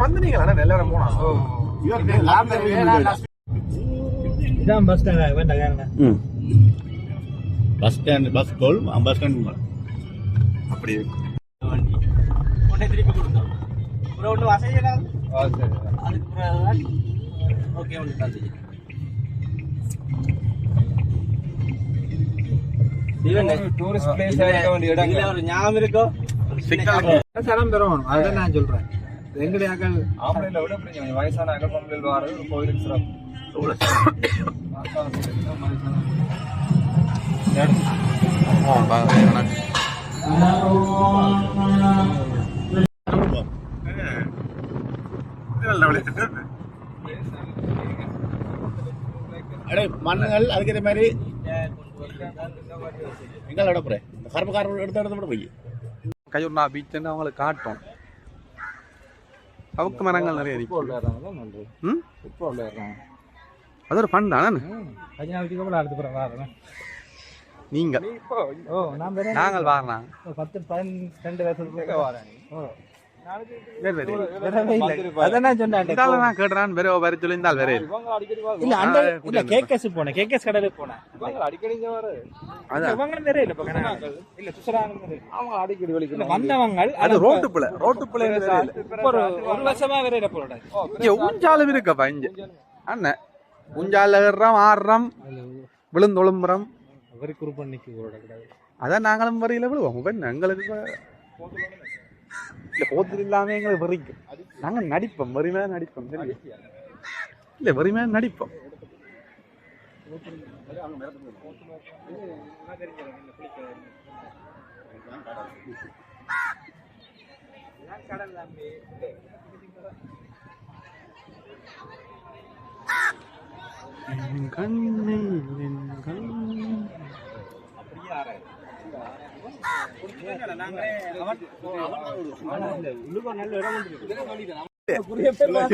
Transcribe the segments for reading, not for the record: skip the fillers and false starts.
வந்தீங்களா நெல்லறம் போனா இதான் பஸ் ஸ்டாண்ட் வேண்டாம் பஸ் ஸ்டாண்ட் பஸ் கோல் பஸ் ஸ்டாண்ட் அப்படி இருக்கு ஒன்னே திருப்பி கொடுத்தோம் ஒரு ஒன்று வசதியெல்லாம் அதுக்கு பிறகு ஓகே ஒன்று டூரிஸ்ட் பிளேஸ் இருக்க வேண்டிய இடங்கள் ஒரு ஞாபகம் இருக்கோ சரம் தரும் அதான் நான் சொல்றேன் எங்களுடைய ஆக்கள் ஆம்பளைல விட இப்படி வயசான ஆக்கள் பொங்கல் வாரது ஒரு கோயிலுக்கு சிறப்பு மண்ணுகள் அதுக்கேற்ற மாதிரி எங்களோட போறேன் கருப்பு கார் எடுத்து போய் கையூர்னா பீச்சுன்னு அவங்களுக்கு காட்டும் அவக்கு மரங்கள் நிறைய அது ஒரு ஃபன் தானே நீங்க நாங்கள் வாரலாம் 10-12 வருஷத்துக்கு வரேன் விழுந்தொழும்புறம் அதான் நாங்களும் வரையில விழுவோம் எங்களுக்கு இல்ல போத்தில் இல்லாம எங்களுக்கு வரைக்கும் நாங்க நடிப்போம் வறுமையா நடிப்போம் இல்ல வறுமையா நடிப்போம்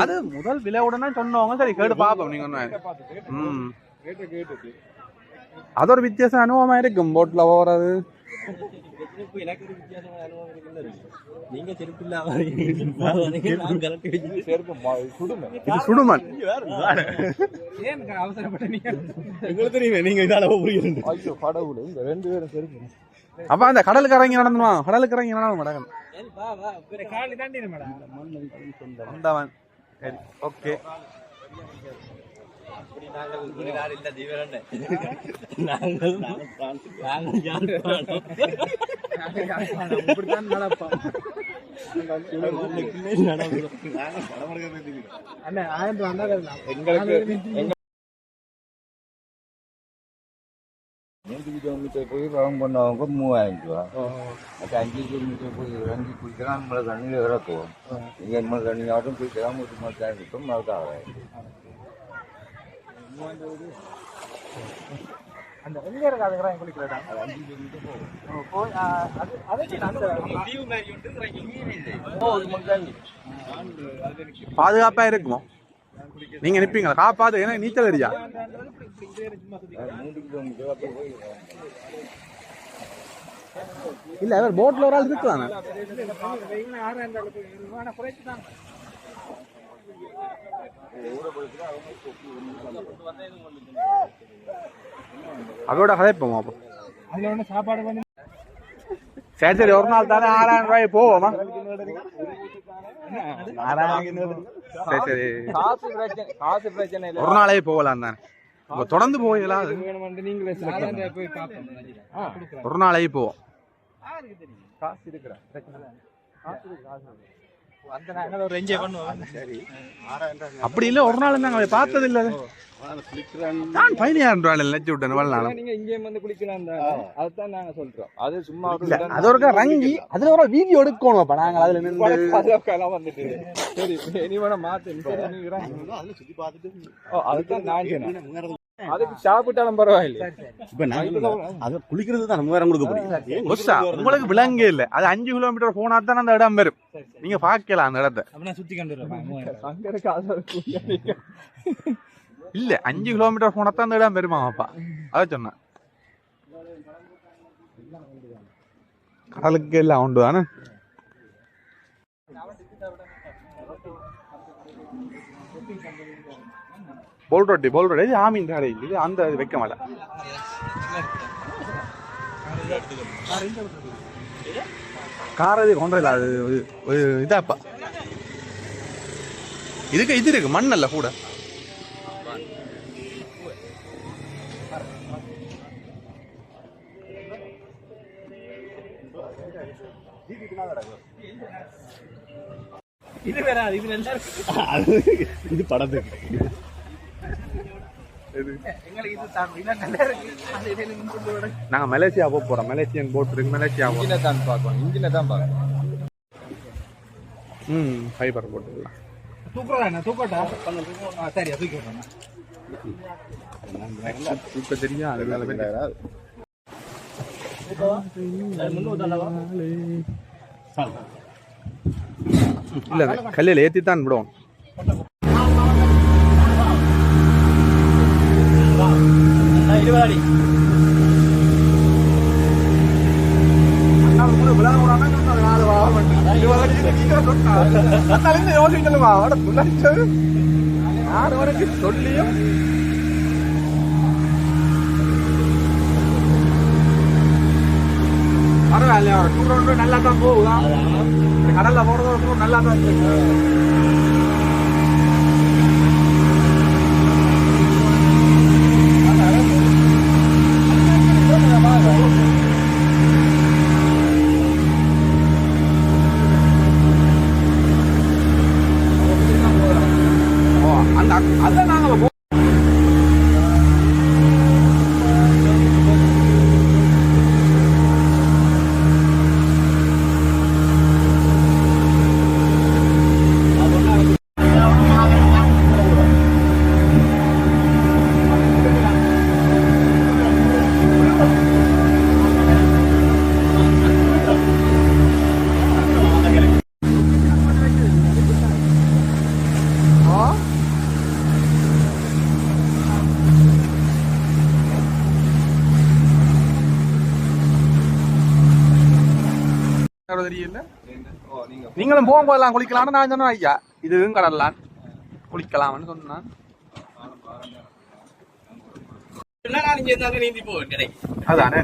அது முதல் விலையுடனே சொன்னவங்க சரி கேட்டு பாப்போம் நீங்க அது ஒரு வித்தியாச அனுபவமா இருக்கும் போட்ல போறது சுடுமன் அப்ப அந்த கடலுக்கு இறங்கி நடந்துமா கடலுக்கு இறங்கி நடக்கும் ஓகே எங்களுக்கு 100 கிலோமீட்டர் போய் ரவுண்ட் பண்ணவங்க 3000 ரூபா. 5 கிலோமீட்டர் போய் இறங்கி குளிக்கலாம் நம்மளை தண்ணியில் இறக்குவோம். இங்கே நம்ம தண்ணியாட்டும் குளிக்கலாம் 100 இருக்கும் அதுக்காக அந்த எங்கே இருக்கு அதுக்கெல்லாம் குளிக்கிறதா 5 கிலோமீட்டர் போகும். பாதுகாப்பாக இருக்குமோ நீங்க நிப்பீங்களா காப்பாது ஏன்னா நீச்சல் தெரியா இல்ல அவர் போட்ல ஒரு ஆள் இருக்குதானே அதோட கதைப்போமா அப்போ சரி சரி ஒரு நாள் தானே 6000 ரூபாய் போவோமா ஒரு நாளே போகலாம் தானே தொடர்ந்து போகலாம் ஒரு நாளே போவோம் அப்படி இல்ல ஒரு நாள் நாங்க பார்த்தது இல்ல நான் 15000 ரூபாய் நினைச்சு விட்டேன் அது சும்மா அது ஒரு ரங்கி அதுல ஒரு வீடியோ எடுக்கணும் நாங்க அதுல வந்துட்டு அதுக்கு சாப்பிட்டாலும் பரவாயில்ல இப்ப நாங்க குளிக்கிறது தான் 3000 கொடுக்க முடியும் உங்களுக்கு விலங்கே இல்ல அது 5 கிலோமீட்டர் போனா தான் அந்த இடம் வரும் நீங்க பாக்கலாம் அந்த இடத்தை சுத்தி கண்டு இல்ல 5 கிலோமீட்டர் போனா தான் அந்த இடம் வருமாப்பா அத சொன்னேன் கடலுக்கு எல்லாம் உண்டு தானே போல் ரொட்டி இது ஆமீன் கடை இது அந்த இது வைக்க மாட்டேன். காரது கொண்டதில்ல அது இதாப்பா இதுக்கு இது இருக்கு மண் அல்ல கூட. இது வேற இது நல்லா இது படத்துக்கு நாங்க மலேசியா போறோம். மலேசியன் போட் இருக்கு. மலேசியா தான் பார்க்கணும். இன்ஜினை தான் பார்க்கணும். ஃபைபர் போட்டுக்கலாம். தூக்குறா தூக்கட்டா சரியா தூக்கி தூக்க தெரியும். அது இல்ல கல்லில் ஏத்தித்தான் விடுவோம். சொல்லியும் பரவாயில்ல நல்லா தான் போகுதா. கடல்ல போறது நல்லா தான் இருக்கு. அதான் நாங்க தெரியல. நீங்களும் போகும்போதெல்லாம் குளிக்கலாம்னு நான் சொன்னேன். ஐயா இதுவும் கடல்லாம் குளிக்கலாம்னு சொன்னான். அதானே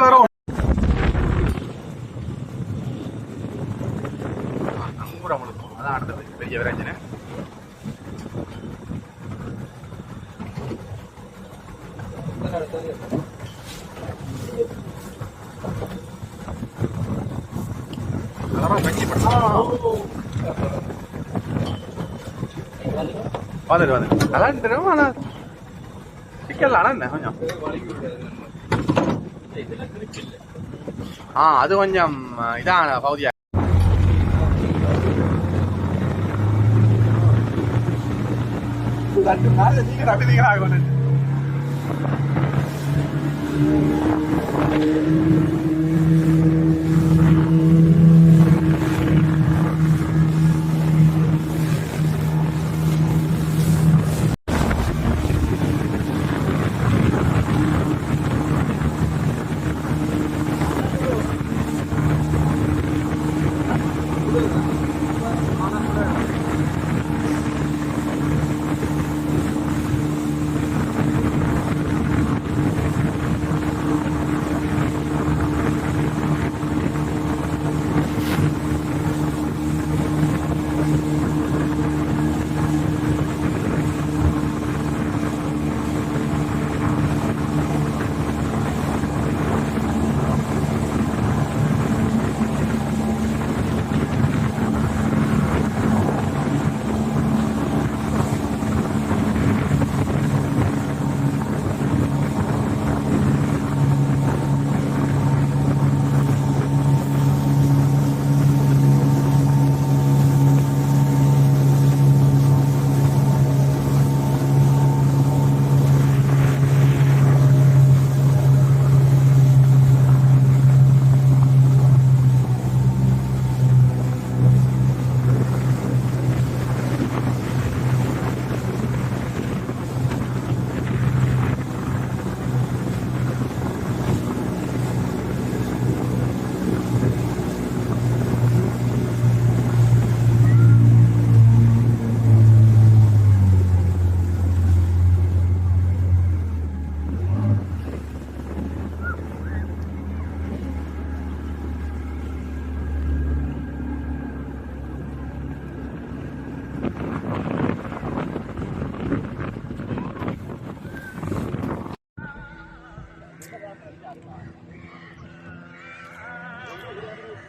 வரும். அதான் அடுத்தது பெரிய விரைஞ்சன. அது கொஞ்சம் இதான பகுதியா. நீங்க